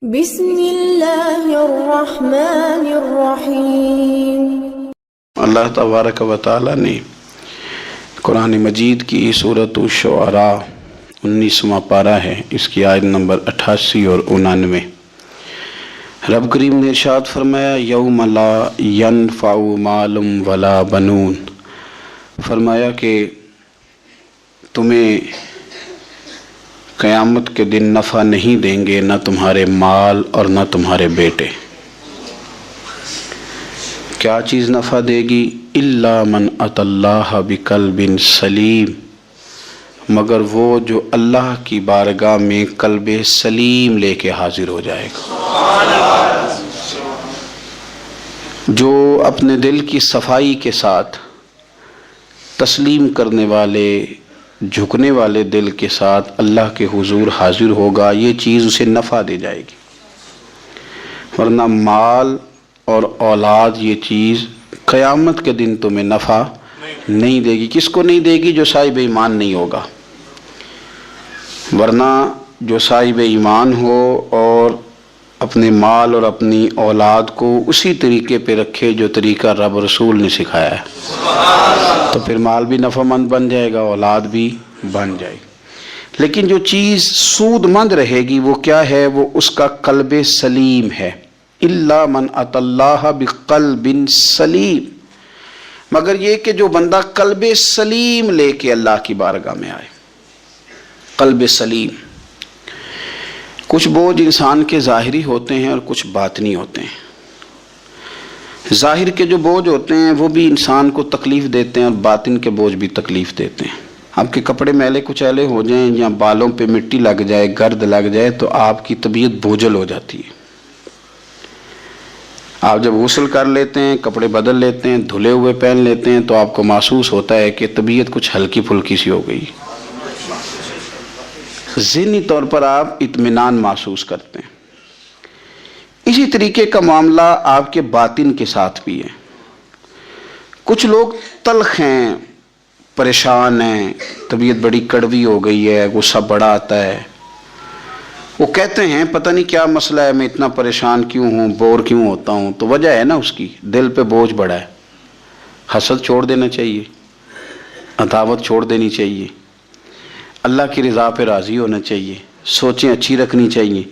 بسم اللہ الرحمن الرحیم۔ اللہ تبارک و تعالی نے قرآن مجید کی سورۃ الشعراء 19واں پارہ ہے، اس کی آیت نمبر 88 اور 99۔ رب کریم نے ارشاد فرمایا یوم لا ینفع مال ولا بنون، فرمایا کہ تمہیں قیامت کے دن نفع نہیں دیں گے، نہ تمہارے مال اور نہ تمہارے بیٹے۔ کیا چیز نفع دے گی؟ الا من اتی اللہ بقلب سلیم، مگر وہ جو اللہ کی بارگاہ میں قلب سلیم لے کے حاضر ہو جائے گا، جو اپنے دل کی صفائی کے ساتھ تسلیم کرنے والے، جھکنے والے دل کے ساتھ اللہ کے حضور حاضر ہوگا، یہ چیز اسے نفع دے جائے گی۔ ورنہ مال اور اولاد یہ چیز قیامت کے دن تمہیں نفع نہیں دے گی۔ کس کو نہیں دے گی؟ جو صاحب ایمان نہیں ہوگا۔ ورنہ جو صاحب ایمان ہو اور اپنے مال اور اپنی اولاد کو اسی طریقے پہ رکھے جو طریقہ رب رسول نے سکھایا ہے، تو پھر مال بھی نفع مند بن جائے گا، اولاد بھی بن جائے گی۔ لیکن جو چیز سود مند رہے گی وہ کیا ہے؟ وہ اس کا قلب سلیم ہے۔ الا من اتی اللہ بقلب سلیم، مگر یہ کہ جو بندہ قلب سلیم لے کے اللہ کی بارگاہ میں آئے۔ قلب سلیم۔ کچھ بوجھ انسان کے ظاہری ہوتے ہیں اور کچھ باطنی ہوتے ہیں۔ ظاہر کے جو بوجھ ہوتے ہیں وہ بھی انسان کو تکلیف دیتے ہیں، اور باطن کے بوجھ بھی تکلیف دیتے ہیں۔ آپ کے کپڑے میلے کچیلے ہو جائیں یا بالوں پہ مٹی لگ جائے، گرد لگ جائے، تو آپ کی طبیعت بوجھل ہو جاتی ہے۔ آپ جب غسل کر لیتے ہیں، کپڑے بدل لیتے ہیں، دھلے ہوئے پہن لیتے ہیں، تو آپ کو محسوس ہوتا ہے کہ طبیعت کچھ ہلکی پھلکی سی ہو گئی۔ ذہنی طور پر آپ اطمینان محسوس کرتے ہیں۔ اسی طریقے کا معاملہ آپ کے باطن کے ساتھ بھی ہے۔ کچھ لوگ تلخ ہیں، پریشان ہیں، طبیعت بڑی کڑوی ہو گئی ہے، غصہ بڑا آتا ہے۔ وہ کہتے ہیں پتہ نہیں کیا مسئلہ ہے، میں اتنا پریشان کیوں ہوں، بور کیوں ہوتا ہوں؟ تو وجہ ہے نا اس کی، دل پہ بوجھ بڑا ہے۔ حسد چھوڑ دینا چاہیے، عداوت چھوڑ دینی چاہیے، اللہ کی رضا پہ راضی ہونا چاہیے، سوچیں اچھی رکھنی چاہیے۔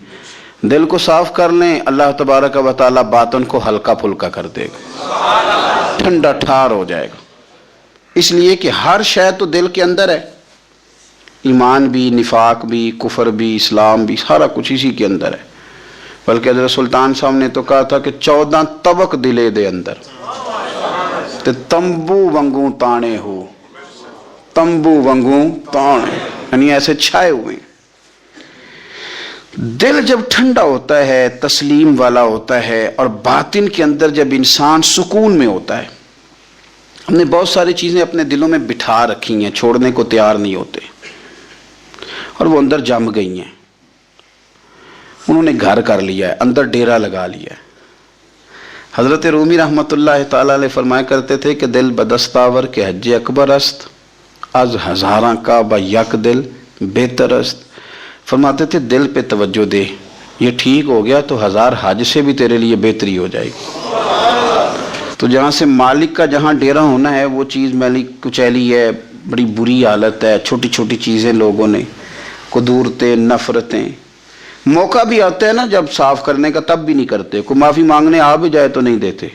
دل کو صاف کر لیں، اللہ تبارک و تعالیٰ باطن کو ہلکا پھلکا کر دے گا، ٹھنڈا ٹھار ہو جائے گا۔ اس لیے کہ ہر شے تو دل کے اندر ہے، ایمان بھی، نفاق بھی، کفر بھی، اسلام بھی، سارا کچھ اسی کے اندر ہے۔ بلکہ حضرت سلطان صاحب نے تو کہا تھا کہ 14 طبق دلے دے اندر تے تمبو ونگوں تانے ہو، تمبو ونگوں تانے، یعنی ایسے چھائے ہوئے۔ دل جب ٹھنڈا ہوتا ہے، تسلیم والا ہوتا ہے، اور باطن کے اندر جب انسان سکون میں ہوتا ہے۔ ہم نے بہت ساری چیزیں اپنے دلوں میں بٹھا رکھی ہیں، چھوڑنے کو تیار نہیں ہوتے، اور وہ اندر جم گئی ہیں، انہوں نے گھر کر لیا ہے، اندر ڈیرا لگا لیا ہے۔ حضرت رومی رحمۃ اللہ تعالیٰ علیہ فرمایا کرتے تھے کہ دل بدستاور کے حج اکبر است، از ہزاراں کا با یک دل بہتر است۔ فرماتے تھے دل پہ توجہ دے، یہ ٹھیک ہو گیا تو 1000 حج سے بھی تیرے لیے بہتری ہو جائے گی۔ تو جہاں سے مالک کا جہاں ڈیرا ہونا ہے وہ چیز میلی کچیلی ہے، بڑی بری حالت ہے، چھوٹی چھوٹی چیزیں لوگوں نے، قدورتیں، نفرتیں۔ موقع بھی آتا ہے نا جب صاف کرنے کا، تب بھی نہیں کرتے۔ کوئی معافی مانگنے آ بھی جائے تو نہیں دیتے۔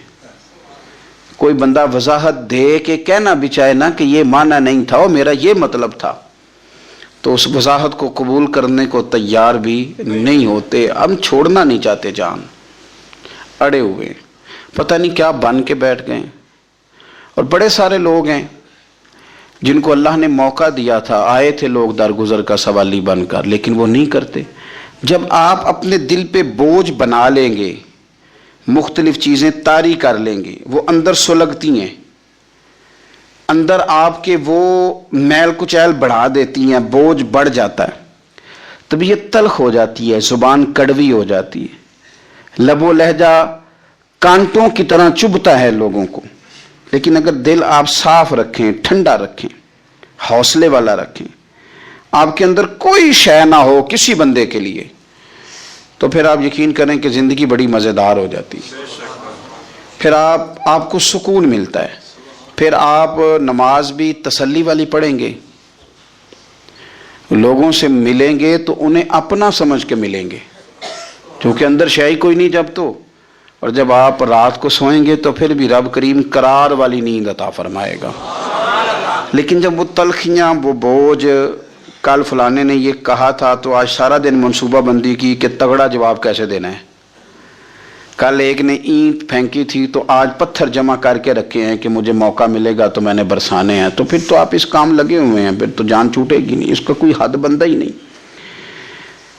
کوئی بندہ وضاحت دے کے کہنا بھی چاہے نا کہ یہ معنی نہیں تھا، وہ میرا یہ مطلب تھا، تو اس وضاحت کو قبول کرنے کو تیار بھی نہیں ہوتے۔ ہم چھوڑنا نہیں چاہتے، جان اڑے ہوئے، پتہ نہیں کیا بن کے بیٹھ گئے۔ اور بڑے سارے لوگ ہیں جن کو اللہ نے موقع دیا تھا، آئے تھے لوگ درگزر کا سوالی بن کر، لیکن وہ نہیں کرتے۔ جب آپ اپنے دل پہ بوجھ بنا لیں گے، مختلف چیزیں طاری کر لیں گے، وہ اندر سلگتی ہیں، اندر آپ کے وہ میل کچیل بڑھا دیتی ہیں، بوجھ بڑھ جاتا ہے، طبیعت تلخ ہو جاتی ہے، زبان کڑوی ہو جاتی ہے، لب و لہجہ کانٹوں کی طرح چبھتا ہے لوگوں کو۔ لیکن اگر دل آپ صاف رکھیں، ٹھنڈا رکھیں، حوصلے والا رکھیں، آپ کے اندر کوئی شے نہ ہو کسی بندے کے لیے، تو پھر آپ یقین کریں کہ زندگی بڑی مزیدار ہو جاتی ہے. پھر آپ کو سکون ملتا ہے. پھر آپ نماز بھی تسلی والی پڑھیں گے. لوگوں سے ملیں گے تو انہیں اپنا سمجھ کے ملیں گے، کیونکہ اندر شے کوئی نہیں جب تو. اور جب آپ رات کو سوئیں گے تو پھر بھی رب کریم قرار والی نیند عطا فرمائے گا. لیکن جب وہ تلخیاں، وہ بوجھ، کل فلانے نے یہ کہا تھا تو آج سارا دن منصوبہ بندی کی کہ تگڑا جواب کیسے دینا ہے. کل ایک نے اینٹ پھینکی تھی تو آج پتھر جمع کر کے رکھے ہیں کہ مجھے موقع ملے گا تو میں نے برسانے ہیں. تو پھر تو آپ اس کام لگے ہوئے ہیں، پھر تو جان چھوٹے گی نہیں، اس کا کوئی حد بندہ ہی نہیں.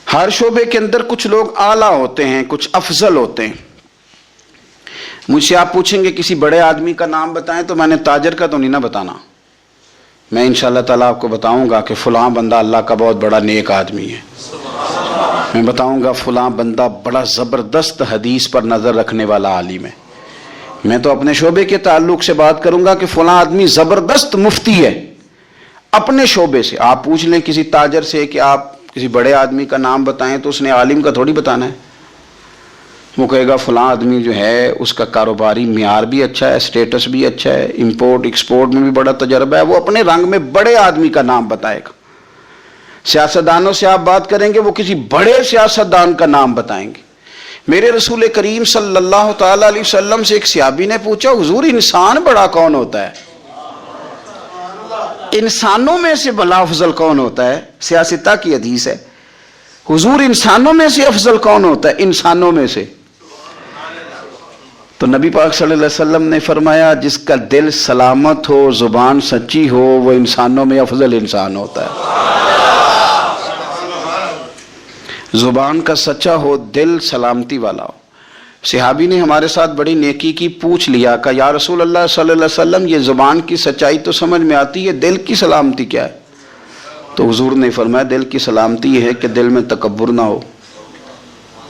ہر شعبے کے اندر کچھ لوگ اعلیٰ ہوتے ہیں، کچھ افضل ہوتے ہیں. مجھ سے آپ پوچھیں گے کسی بڑے آدمی کا نام بتائیں تو میں نے تاجر کا تو نہیں نہ بتانا. میں انشاءاللہ تعالیٰ آپ کو بتاؤں گا کہ فلاں بندہ اللہ کا بہت بڑا نیک آدمی ہے. میں بتاؤں گا فلاں بندہ بڑا زبردست حدیث پر نظر رکھنے والا عالم ہے. میں تو اپنے شعبے کے تعلق سے بات کروں گا کہ فلاں آدمی زبردست مفتی ہے اپنے شعبے سے. آپ پوچھ لیں کسی تاجر سے کہ آپ کسی بڑے آدمی کا نام بتائیں تو اس نے عالم کا تھوڑی بتانا ہے. وہ کہے گا فلاں آدمی جو ہے اس کا کاروباری معیار بھی اچھا ہے، اسٹیٹس بھی اچھا ہے، امپورٹ ایکسپورٹ میں بھی بڑا تجربہ ہے. وہ اپنے رنگ میں بڑے آدمی کا نام بتائے گا. سیاستدانوں سے آپ بات کریں گے وہ کسی بڑے سیاستدان کا نام بتائیں گے. میرے رسول کریم صلی اللہ تعالی علیہ وسلم سے ایک صحابی نے پوچھا حضور انسان بڑا کون ہوتا ہے؟ انسانوں میں سے بلا افضل کون ہوتا ہے؟ سیاستہ کی حدیث ہے. حضور انسانوں میں سے افضل کون ہوتا ہے؟ انسانوں میں سے. تو نبی پاک صلی اللہ علیہ وسلم نے فرمایا جس کا دل سلامت ہو، زبان سچی ہو، وہ انسانوں میں افضل انسان ہوتا ہے. زبان کا سچا ہو، دل سلامتی والا ہو. صحابی نے ہمارے ساتھ بڑی نیکی کی، پوچھ لیا کہ یا رسول اللہ صلی اللہ علیہ وسلم یہ زبان کی سچائی تو سمجھ میں آتی ہے، دل کی سلامتی کیا ہے؟ تو حضور نے فرمایا دل کی سلامتی یہ ہے کہ دل میں تکبر نہ ہو،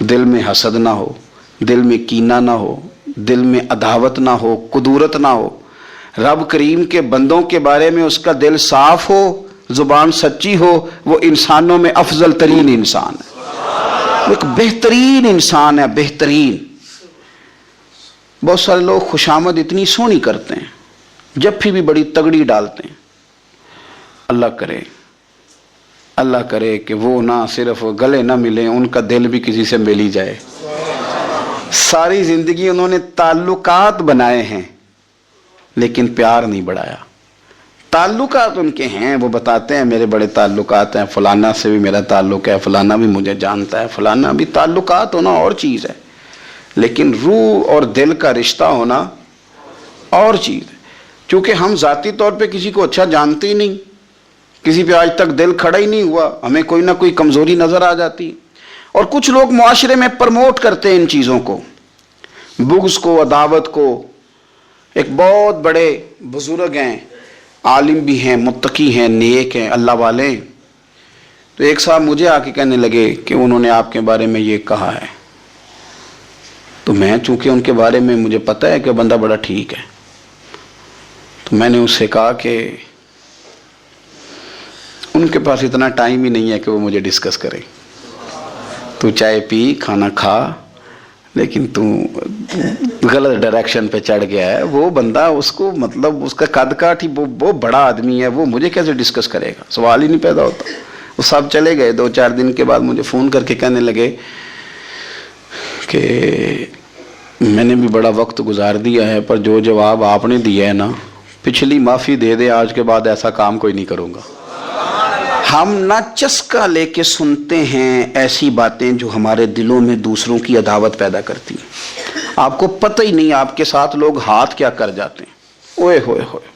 دل میں حسد نہ ہو، دل میں کینہ نہ ہو، دل میں عداوت نہ ہو، کدورت نہ ہو. رب کریم کے بندوں کے بارے میں اس کا دل صاف ہو، زبان سچی ہو، وہ انسانوں میں افضل ترین انسان ہے، ایک بہترین انسان ہے، بہترین. بہت سارے لوگ خوشامد اتنی سونی کرتے ہیں، جب بھی بڑی تگڑی ڈالتے ہیں. اللہ کرے کہ وہ نہ صرف گلے نہ ملیں، ان کا دل بھی کسی سے مل ہی جائے. ساری زندگی انہوں نے تعلقات بنائے ہیں لیکن پیار نہیں بڑھایا. تعلقات ان کے ہیں، وہ بتاتے ہیں میرے بڑے تعلقات ہیں، فلانا سے بھی میرا تعلق ہے، فلانا بھی مجھے جانتا ہے، فلانا بھی. تعلقات ہونا اور چیز ہے، لیکن روح اور دل کا رشتہ ہونا اور چیز ہے. کیونکہ ہم ذاتی طور پہ کسی کو اچھا جانتے ہی نہیں، کسی پہ آج تک دل کھڑا ہی نہیں ہوا، ہمیں کوئی نہ کوئی کمزوری نظر آ جاتی. اور کچھ لوگ معاشرے میں پرموٹ کرتے ہیں ان چیزوں کو، بغض کو، عداوت کو. ایک بہت بڑے بزرگ ہیں، عالم بھی ہیں، متقی ہیں، نیک ہیں، اللہ والے ہیں. تو ایک صاحب مجھے آ کے کہنے لگے کہ انہوں نے آپ کے بارے میں یہ کہا ہے. تو میں چونکہ ان کے بارے میں مجھے پتہ ہے کہ بندہ بڑا ٹھیک ہے، تو میں نے اس سے کہا کہ ان کے پاس اتنا ٹائم ہی نہیں ہے کہ وہ مجھے ڈسکس کرے. تو چائے پی، کھانا کھا، لیکن تو غلط ڈائریکشن پہ چڑھ گیا ہے. وہ بندہ اس کو مطلب اس کا قد کاٹھ ہی وہ بڑا آدمی ہے، وہ مجھے کیسے ڈسکس کرے گا؟ سوال ہی نہیں پیدا ہوتا. وہ سب چلے گئے. 2-4 دن کے بعد مجھے فون کر کے کہنے لگے کہ میں نے بھی بڑا وقت گزار دیا ہے، پر جو جواب آپ نے دیا ہے نا، پچھلی معافی دے دے، آج کے بعد ایسا کام کوئی نہیں کروں گا. ہم نہ چسکا لے کے سنتے ہیں ایسی باتیں جو ہمارے دلوں میں دوسروں کی عداوت پیدا کرتی ہیں. آپ کو پتہ ہی نہیں آپ کے ساتھ لوگ ہاتھ کیا کر جاتے ہیں. اوئے ہوئے ہوئے.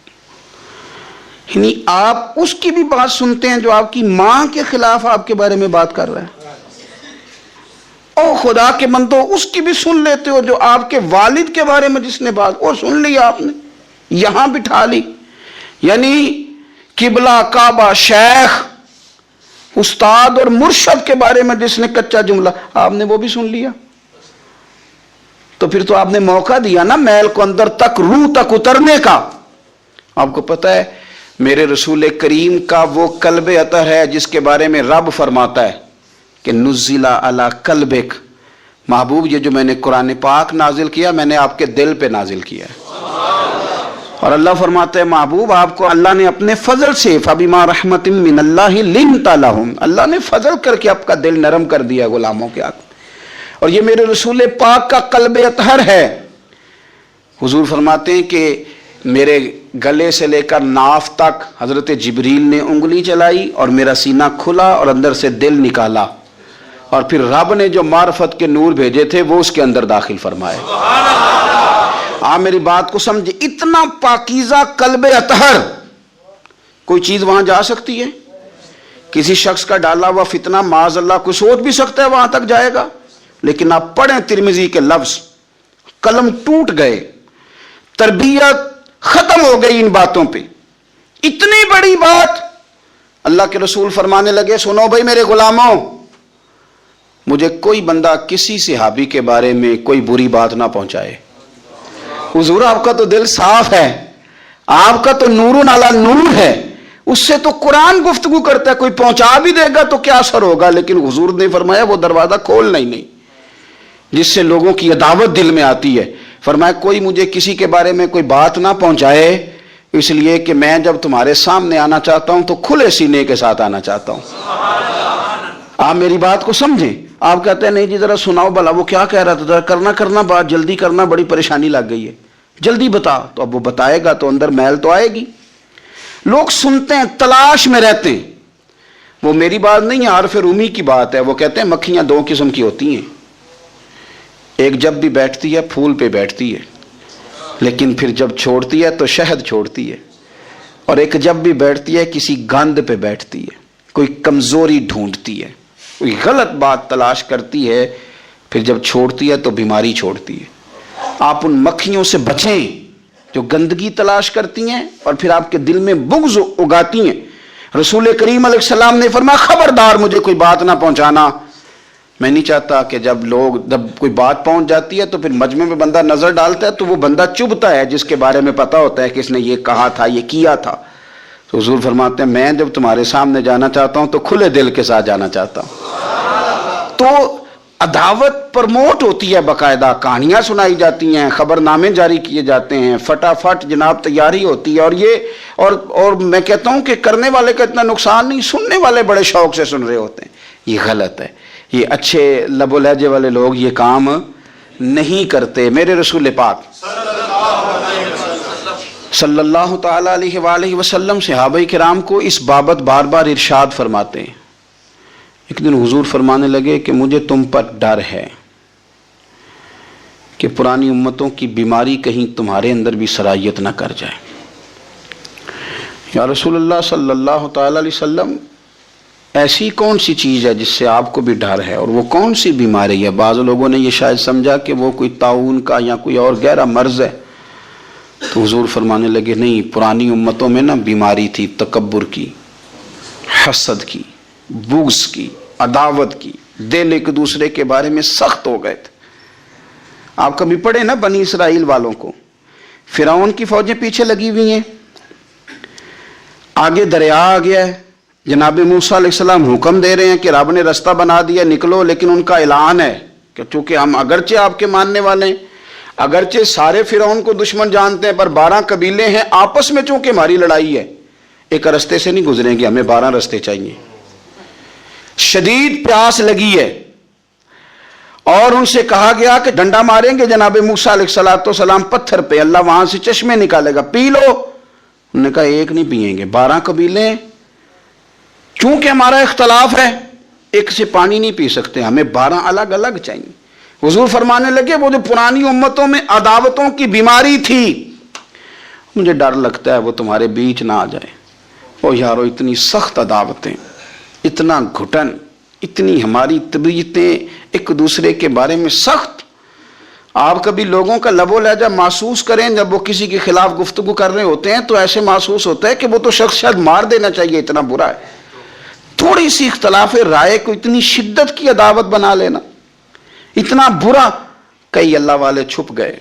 یعنی آپ اس کی بھی بات سنتے ہیں جو آپ کی ماں کے خلاف آپ کے بارے میں بات کر رہا ہے. او خدا کے بندو، اس کی بھی سن لیتے ہو جو آپ کے والد کے بارے میں جس نے بات، وہ سن لی آپ نے، یہاں بٹھا لی. یعنی قبلہ، کعبہ، شیخ، استاد اور مرشد کے بارے میں جس نے کچا جملہ، آپ نے وہ بھی سن لیا. تو پھر تو آپ نے موقع دیا نا میل کو اندر تک، روح تک اترنے کا. آپ کو پتہ ہے میرے رسول کریم کا وہ قلب اطہر ہے جس کے بارے میں رب فرماتا ہے کہ نزل علی قلبک محبوب یہ جو میں نے قرآن پاک نازل کیا میں نے آپ کے دل پہ نازل کیا ہے. اور اللہ فرماتے ہیں محبوب آپ کو اللہ نے اپنے فضل سے فَبِمَا رَحْمَةٍ مِّنَ اللَّهِ لِنْتَ لَهُمْ، اللہ نے فضل کر کے آپ کا دل نرم کر دیا غلاموں کے آگے. اور یہ میرے رسول پاک کا قلب اطہر ہے. حضور فرماتے ہیں کہ میرے گلے سے لے کر ناف تک حضرت جبریل نے انگلی چلائی اور میرا سینہ کھلا اور اندر سے دل نکالا، اور پھر رب نے جو معرفت کے نور بھیجے تھے وہ اس کے اندر داخل فرمائے. آپ میری بات کو سمجھے، اتنا پاکیزہ قلب اطہر، کوئی چیز وہاں جا سکتی ہے؟ کسی شخص کا ڈالا ہوا فتنہ معاذ اللہ کوئی سوچ بھی سکتا ہے وہاں تک جائے گا؟ لیکن آپ پڑھیں ترمذی کے لفظ، قلم ٹوٹ گئے، تربیت ختم ہو گئی ان باتوں پہ. اتنی بڑی بات اللہ کے رسول فرمانے لگے سنو بھائی میرے غلاموں، مجھے کوئی بندہ کسی صحابی کے بارے میں کوئی بری بات نہ پہنچائے. حضور آپ کا تو دل صاف ہے، آپ کا تو نور علی نور ہے، اس سے تو قرآن گفتگو کرتا ہے، کوئی پہنچا بھی دے گا تو کیا اثر ہوگا. لیکن حضور نے فرمایا وہ دروازہ کھولنا ہی نہیں جس سے لوگوں کی عداوت دل میں آتی ہے. فرمایا کوئی مجھے کسی کے بارے میں کوئی بات نہ پہنچائے، اس لیے کہ میں جب تمہارے سامنے آنا چاہتا ہوں تو کھلے سینے کے ساتھ آنا چاہتا ہوں. آپ میری بات کو سمجھیں. آپ کہتے ہیں نہیں جی ذرا سناؤ بھلا وہ کیا کہہ رہا تھا، ذرا کرنا بات جلدی کرنا، بڑی پریشانی لگ گئی ہے، جلدی بتا. تو اب وہ بتائے گا تو اندر میل تو آئے گی. لوگ سنتے ہیں، تلاش میں رہتے ہیں. وہ میری بات نہیں ہے، عارف رومی کی بات ہے. وہ کہتے ہیں مکھیاں دو قسم کی ہوتی ہیں، ایک جب بھی بیٹھتی ہے پھول پہ بیٹھتی ہے لیکن پھر جب چھوڑتی ہے تو شہد چھوڑتی ہے، اور ایک جب بھی بیٹھتی ہے کسی گند پہ بیٹھتی ہے، کوئی کمزوری ڈھونڈتی ہے، کوئی غلط بات تلاش کرتی ہے، پھر جب چھوڑتی ہے تو بیماری چھوڑتی ہے. آپ ان مکھیوں سے بچیں جو گندگی تلاش کرتی ہیں اور پھر آپ کے دل میں بغض اگاتی ہیں. رسول کریم علیہ السلام نے فرمایا خبردار مجھے کوئی بات نہ پہنچانا. میں نہیں چاہتا کہ جب کوئی بات پہنچ جاتی ہے تو پھر مجمع میں بندہ نظر ڈالتا ہے تو وہ بندہ چبھتا ہے جس کے بارے میں پتا ہوتا ہے کہ اس نے یہ کہا تھا، یہ کیا تھا. تو حضور فرماتے ہیں میں جب تمہارے سامنے جانا چاہتا ہوں تو کھلے دل کے ساتھ جانا چاہتا ہوں. تو عداوت پرموٹ ہوتی ہے، باقاعدہ کہانیاں سنائی جاتی ہیں، خبر نامے جاری کیے جاتے ہیں، فٹافٹ جناب تیاری ہوتی ہے. اور یہ اور میں کہتا ہوں کہ کرنے والے کا اتنا نقصان نہیں، سننے والے بڑے شوق سے سن رہے ہوتے ہیں. یہ غلط ہے. یہ اچھے لب و لہجے والے لوگ یہ کام نہیں کرتے. میرے رسول پاک صلی اللہ تعالی علیہ وآلہ وسلم صحابہ کرام کو اس بابت بار بار ارشاد فرماتے ہیں. ایک دن حضور فرمانے لگے کہ مجھے تم پر ڈر ہے کہ پرانی امتوں کی بیماری کہیں تمہارے اندر بھی سرایت نہ کر جائے. یا رسول اللہ صلی اللہ تعالی علیہ وسلم ایسی کون سی چیز ہے جس سے آپ کو بھی ڈر ہے، اور وہ کون سی بیماری ہے؟ بعض لوگوں نے یہ شاید سمجھا کہ وہ کوئی طاعون کا یا کوئی اور گہرا مرض ہے. تو حضور فرمانے لگے نہیں، پرانی امتوں میں نا بیماری تھی تکبر کی، حسد کی، بغض کی، عداوت کی. دل ایک دوسرے کے بارے میں سخت ہو گئے تھے. آپ کبھی پڑھے نا بنی اسرائیل والوں کو، فرعون کی فوجیں پیچھے لگی ہوئی ہیں، آگے دریا آ گیا ہے، جناب موسیٰ علیہ السلام حکم دے رہے ہیں کہ رب نے رستہ بنا دیا نکلو، لیکن ان کا اعلان ہے کہ چونکہ ہم اگرچہ آپ کے ماننے والے ہیں، اگرچہ سارے فرعون کو دشمن جانتے ہیں، پر 12 قبیلے ہیں، آپس میں چونکہ ہماری لڑائی ہے، ایک رستے سے نہیں گزریں گے، ہمیں 12 رستے چاہیے. شدید پیاس لگی ہے اور ان سے کہا گیا کہ ڈنڈا ماریں گے جناب موسیٰ علیہ السلام پتھر پہ، اللہ وہاں سے چشمے نکالے گا، پی لو. انہوں نے کہا ایک نہیں پیئیں گے، 12 قبیلے چونکہ ہمارا اختلاف ہے، ایک سے پانی نہیں پی سکتے، ہمیں 12 الگ الگ چاہیے. حضور فرمانے لگے وہ جو پرانی امتوں میں عداوتوں کی بیماری تھی، مجھے ڈر لگتا ہے وہ تمہارے بیچ نہ آ جائے. او یارو اتنی سخت عداوتیں، اتنا گھٹن، اتنی ہماری طبیعتیں ایک دوسرے کے بارے میں سخت. آپ کبھی لوگوں کا لب و لہجہ محسوس کریں جب وہ کسی کے خلاف گفتگو کر رہے ہوتے ہیں تو ایسے محسوس ہوتا ہے کہ وہ تو شخص شاید مار دینا چاہیے، اتنا برا ہے. تھوڑی سی اختلاف رائے کو اتنی شدت کی عداوت بنا لینا، اتنا برا. کئی اللہ والے چھپ گئے،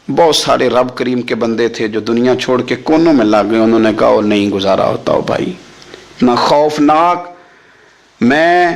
بہت سارے رب کریم کے بندے تھے جو دنیا چھوڑ کے کونوں میں لگ گئے. انہوں نے کہا نہیں گزارا ہوتا ہو بھائی، اتنا خوفناک. میں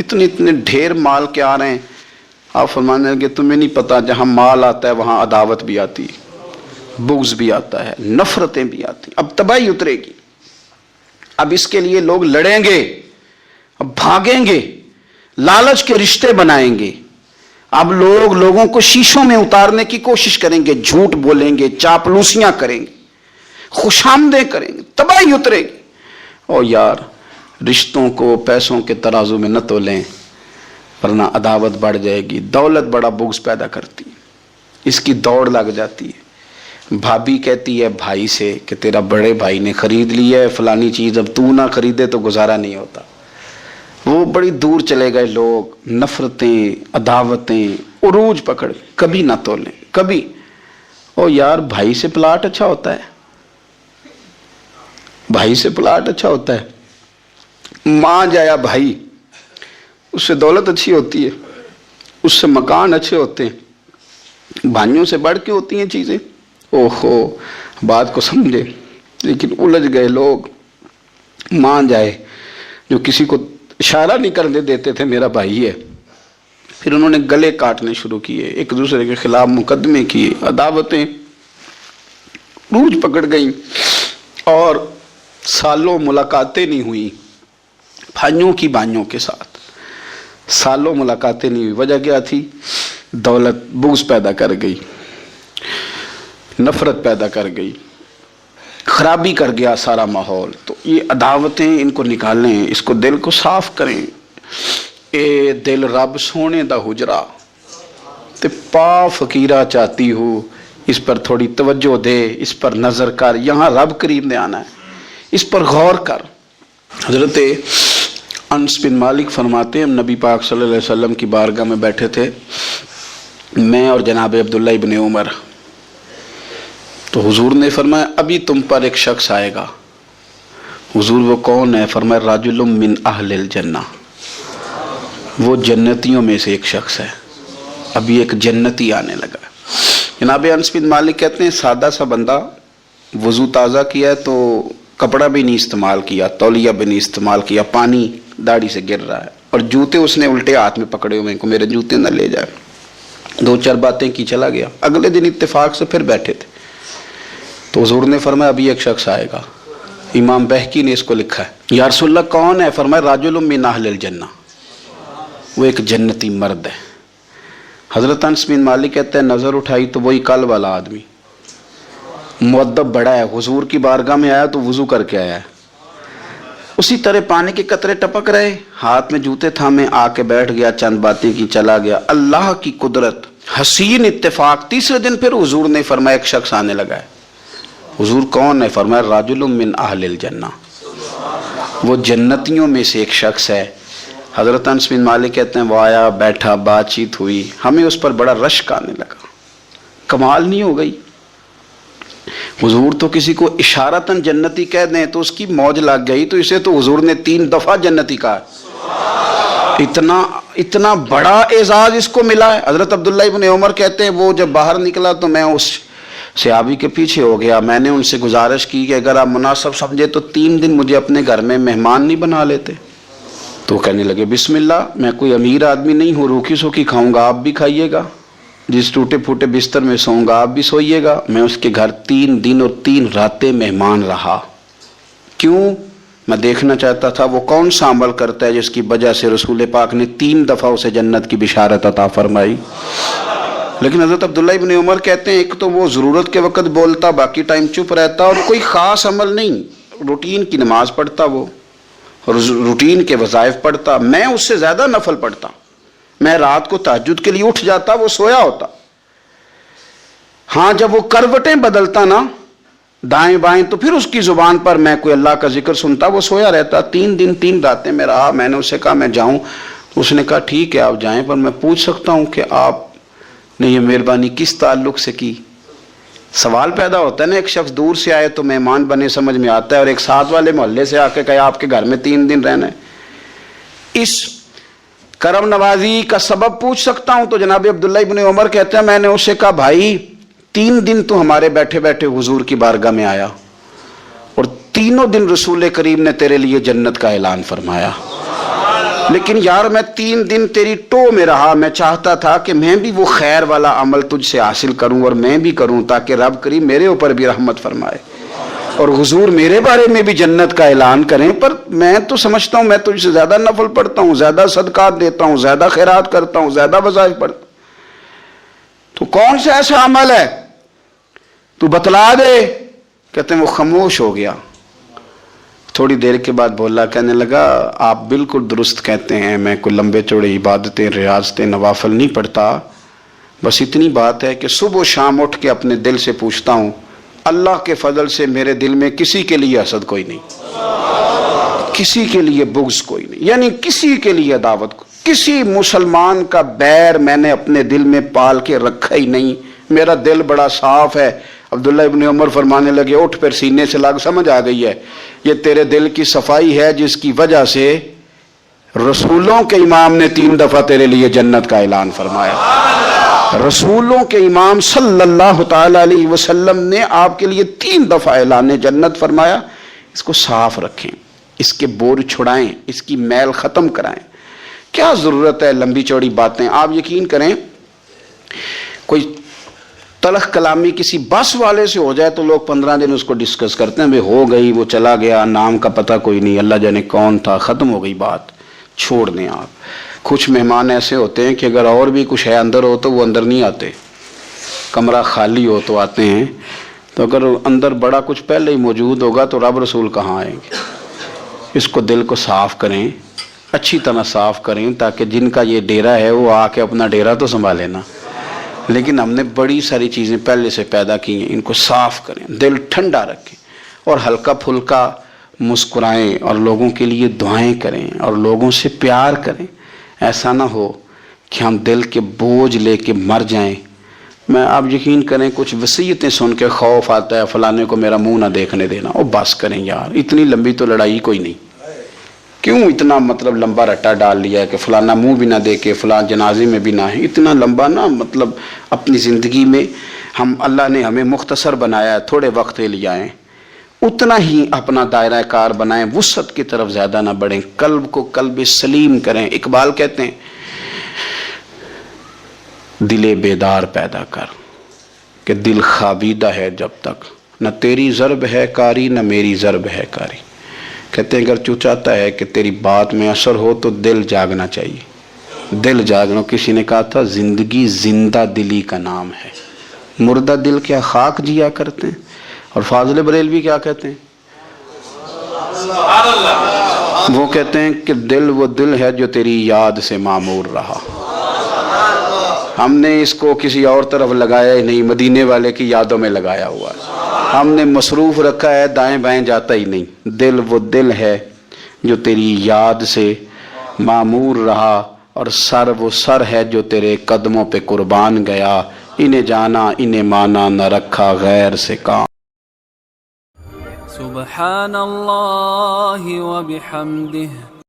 اتنے اتنے ڈھیر مال کے آ رہے ہیں. آپ فرمانے لگے تمہیں نہیں پتا جہاں مال آتا ہے وہاں عداوت بھی آتی ہے, بغض بھی آتا ہے, نفرتیں بھی آتی ہیں. اب تباہی اترے گی. اب اس کے لیے لوگ لڑیں گے, اب بھاگیں گے, لالچ کے رشتے بنائیں گے. اب لوگ لوگوں کو شیشوں میں اتارنے کی کوشش کریں گے, جھوٹ بولیں گے, چاپلوسیاں کریں گے, خوشامدیں کریں گے, تباہی اترے گی. او یار, رشتوں کو پیسوں کے ترازو میں نہ تولیں ورنہ عداوت بڑھ جائے گی. دولت بڑا بغض پیدا کرتی ہے, اس کی دوڑ لگ جاتی ہے. بھابھی کہتی ہے بھائی سے کہ تیرا بڑے بھائی نے خرید لی ہے فلانی چیز, اب تو نہ خریدے تو گزارا نہیں ہوتا. وہ بڑی دور چلے گئے لوگ, نفرتیں, عداوتیں عروج پکڑ, کبھی نہ تولیں کبھی. او یار, بھائی سے پلاٹ اچھا ہوتا ہے, بھائی سے پلاٹ اچھا ہوتا ہے. ماں جایا بھائی, اس سے دولت اچھی ہوتی ہے, اس سے مکان اچھے ہوتے ہیں, بھائیوں سے بڑھ کے ہوتی ہیں چیزیں. اوہو, بات کو سمجھے, لیکن الجھ گئے لوگ. ماں جائے جو کسی کو اشارہ نہیں کرنے دیتے تھے میرا بھائی ہے, پھر انہوں نے گلے کاٹنے شروع کیے, ایک دوسرے کے خلاف مقدمے کیے, عداوتیں روج پکڑ گئیں اور سالوں ملاقاتیں نہیں ہوئی بھائیوں کی بھائیوں کے ساتھ. سالوں ملاقاتیں نہیں ہوئی. وجہ کیا تھی؟ دولت بغض پیدا کر گئی, نفرت پیدا کر گئی, خرابی کر گیا سارا ماحول. تو یہ عداوتیں ان کو نکالیں, اس کو دل کو صاف کریں. اے دل رب سونے دا حجرا تے پا فقیرہ چاہتی ہو, اس پر تھوڑی توجہ دے, اس پر نظر کر. یہاں رب قریب نے آنا ہے, اس پر غور کر. حضرت انس بن مالک فرماتے ہیں, ہم نبی پاک صلی اللہ علیہ وسلم کی بارگاہ میں بیٹھے تھے, میں اور جناب عبداللہ ابن عمر. تو حضور نے فرمایا ابھی تم پر ایک شخص آئے گا. حضور وہ کون ہے؟ فرمایا رجل من اہل الجنہ, وہ جنتیوں میں سے ایک شخص ہے. ابھی ایک جنتی آنے لگا. جناب انس بن مالک کہتے ہیں سادہ سا بندہ, وضو تازہ کیا ہے تو کپڑا بھی نہیں استعمال کیا, تولیہ بھی نہیں استعمال کیا, پانی داڑھی سے گر رہا ہے, اور جوتے اس نے الٹے ہاتھ میں پکڑے ہوئے کو میرے جوتے نہ لے جائے. دو چار باتیں کی چلا گیا. اگلے دن اتفاق سے پھر بیٹھے تھے تو حضور نے فرمایا ابھی ایک شخص آئے گا. امام بہقی نے اس کو لکھا ہے. یا رسول اللہ کون ہے؟ فرمایا رجل من اہل الجنہ, وہ ایک جنتی مرد ہے. حضرت انس بن مالک کہتے ہیں نظر اٹھائی تو وہی کل والا آدمی, مؤدب بڑا ہے, حضور کی بارگاہ میں آیا تو وضو کر کے آیا ہے. اسی طرح پانی کے قطرے ٹپک رہے, ہاتھ میں جوتے تھامے, آ کے بیٹھ گیا, چند باتیں کی, چلا گیا. اللہ کی قدرت, حسین اتفاق. تیسرے دن پھر حضور نے فرمایا ایک شخص آنے لگا ہے. حضور کون ہے؟ فرمایا رجل من اہل الجنہ, وہ جنتیوں میں سے ایک شخص ہے. حضرت انس بن مالک کہتے ہیں وہ آیا, بیٹھا, بات چیت ہوئی, ہمیں اس پر بڑا رشک آنے لگا. کمال نہیں ہو گئی؟ حضور تو کسی کو اشارتاً جنتی کہہ دیں تو اس کی موج لگ گئی, تو اسے تو حضور نے 3 دفعہ جنتی کہا. اتنا بڑا اعزاز اس کو ملا ہے. حضرت عبداللہ ابن عمر کہتے ہیں وہ جب باہر نکلا تو میں اس صحابی کے پیچھے ہو گیا. میں نے ان سے گزارش کی کہ اگر آپ مناسب سمجھے تو 3 دن مجھے اپنے گھر میں مہمان نہیں بنا لیتے. تو کہنے لگے بسم اللہ, میں کوئی امیر آدمی نہیں ہوں, روکھی سوکھی کھاؤں گا, آپ بھی کھائیے گا, جس ٹوٹے پھوٹے بستر میں سوؤں گا آپ بھی سوئیے گا. میں اس کے گھر 3 دن اور 3 راتیں مہمان رہا. کیوں؟ میں دیکھنا چاہتا تھا وہ کون سا عمل کرتا ہے جس کی وجہ سے رسول پاک نے 3 دفعہ اسے جنت کی بشارت عطا فرمائی. لیکن حضرت عبداللہ ابن عمر کہتے ہیں ایک تو وہ ضرورت کے وقت بولتا, باقی ٹائم چپ رہتا, اور کوئی خاص عمل نہیں, روٹین کی نماز پڑھتا, وہ روٹین کے وظائف پڑھتا. میں اس سے زیادہ نفل پڑھتا. میں رات کو تہجد کے لیے اٹھ جاتا, وہ سویا ہوتا. ہاں جب وہ کروٹیں بدلتا نا دائیں بائیں تو پھر اس کی زبان پر میں کوئی اللہ کا ذکر سنتا, وہ سویا رہتا. 3 دن 3 راتیں میں رہا. میں نے اسے کہا میں جاؤں. اس نے کہا ٹھیک ہے آپ جائیں, پر میں پوچھ سکتا ہوں کہ آپ نے یہ مہربانی کس تعلق سے کی؟ سوال پیدا ہوتا ہے نا, ایک شخص دور سے آئے تو مہمان بنے سمجھ میں آتا ہے, اور ایک ساتھ والے محلے سے آ کے کہے آپ کے گھر میں 3 دن رہنا ہے. اس کرم نوازی کا سبب پوچھ سکتا ہوں؟ تو جناب عبداللہ ابن عمر کہتے ہیں میں نے اسے کہا بھائی 3 دن تو ہمارے بیٹھے بیٹھے حضور کی بارگاہ میں آیا, اور 3 دن رسول کریم نے تیرے لیے جنت کا اعلان فرمایا. لیکن یار میں 3 دن تیری ٹو میں رہا، میں چاہتا تھا کہ میں بھی وہ خیر والا عمل تجھ سے حاصل کروں اور میں بھی کروں، تاکہ رب کریم میرے اوپر بھی رحمت فرمائے اور حضور میرے بارے میں بھی جنت کا اعلان کریں۔ پر میں تو سمجھتا ہوں میں تجھ سے زیادہ نفل پڑھتا ہوں، زیادہ صدقات دیتا ہوں، زیادہ خیرات کرتا ہوں، زیادہ وظائف پڑھتا ہوں، تو کون سا ایسا عمل ہے تو بتلا دے۔ کہتے ہیں وہ خاموش ہو گیا، تھوڑی دیر کے بعد بولا، کہنے لگا آپ بالکل درست کہتے ہیں، میں کوئی لمبے چوڑے عبادتیں ریاضتیں نوافل نہیں پڑھتا، بس اتنی بات ہے کہ صبح و شام اٹھ کے اپنے دل سے پوچھتا ہوں، اللہ کے فضل سے میرے دل میں کسی کے لیے حسد کوئی نہیں، کسی کے لیے بغض کوئی نہیں، یعنی کسی کے لیے عداوت، کسی مسلمان کا بیر میں نے اپنے دل میں پال کے رکھا ہی نہیں، میرا دل بڑا صاف ہے۔ عبداللہ ابن عمر فرمانے لگے، اٹھ پھر سینے سے لگ، سمجھ آ گئی ہے، یہ تیرے دل کی صفائی ہے جس کی وجہ سے رسولوں کے امام نے 3 دفعہ تیرے لیے جنت کا اعلان فرمایا۔ رسولوں کے امام صلی اللہ تعالی علیہ وسلم نے آپ کے لیے 3 دفعہ اعلان جنت فرمایا۔ اس کو صاف رکھیں، اس کے بور چھڑائیں، اس کی میل ختم کرائیں۔ کیا ضرورت ہے لمبی چوڑی باتیں؟ آپ یقین کریں، کوئی تلخ کلامی کسی بس والے سے ہو جائے تو لوگ 15 دن اس کو ڈسکس کرتے ہیں، بھئی ہو گئی، وہ چلا گیا، نام کا پتہ کوئی نہیں، اللہ جانے کون تھا، ختم ہو گئی بات، چھوڑ دیں آپ۔ کچھ مہمان ایسے ہوتے ہیں کہ اگر اور بھی کچھ ہے اندر ہو تو وہ اندر نہیں آتے، کمرہ خالی ہو تو آتے ہیں، تو اگر اندر بڑا کچھ پہلے ہی موجود ہوگا تو رب رسول کہاں آئیں گے؟ اس کو دل کو صاف کریں، اچھی طرح صاف کریں، تاکہ جن کا یہ ڈیرا ہے وہ آ کے اپنا ڈیرا تو سنبھالے نا۔ لیکن ہم نے بڑی ساری چیزیں پہلے سے پیدا کی ہیں، ان کو صاف کریں، دل ٹھنڈا رکھیں اور ہلکا پھلکا مسکرائیں اور لوگوں کے لیے دعائیں کریں اور لوگوں سے پیار کریں۔ ایسا نہ ہو کہ ہم دل کے بوجھ لے کے مر جائیں۔ میں آپ یقین کریں، کچھ وصیتیں سن کے خوف آتا ہے، فلانے کو میرا منہ نہ دیکھنے دینا۔ او بس کریں یار، اتنی لمبی تو لڑائی کوئی نہیں، کیوں اتنا مطلب لمبا رٹا ڈال لیا ہے کہ فلانا منہ بھی نہ دیکھے، فلاں جنازے میں بھی نہ ہے، اتنا لمبا نا، مطلب اپنی زندگی میں ہم، اللہ نے ہمیں مختصر بنایا ہے، تھوڑے وقت کے لیے آئیں، اتنا ہی اپنا دائرہ کار بنائیں، وسعت کی طرف زیادہ نہ بڑھیں، قلب کو قلب سلیم کریں۔ اقبال کہتے ہیں، دل بیدار پیدا کر کہ دل خوابیدہ ہے جب تک، نہ تیری ضرب ہے کاری نہ میری ضرب ہے کاری۔ کہتے ہیں اگر تو چاہتا ہے کہ تیری بات میں اثر ہو تو دل جاگنا چاہیے، دل جاگنا۔ کسی نے کہا تھا زندگی زندہ دلی کا نام ہے، مردہ دل کیا خاک جیا کرتے ہیں؟ اور فاضل بریلوی کیا کہتے ہیں؟ وہ کہتے ہیں کہ دل وہ دل ہے جو تیری یاد سے معمور رہا۔ ہم نے اس کو کسی اور طرف لگایا ہی نہیں، مدینے والے کی یادوں میں لگایا ہوا ہے، ہم نے مصروف رکھا ہے، دائیں بائیں جاتا ہی نہیں۔ دل وہ دل ہے جو تیری یاد سے معمور رہا، اور سر وہ سر ہے جو تیرے قدموں پہ قربان گیا، انہیں جانا انہیں مانا نہ رکھا غیر سے کام۔ سبحان اللہ و بحمدہ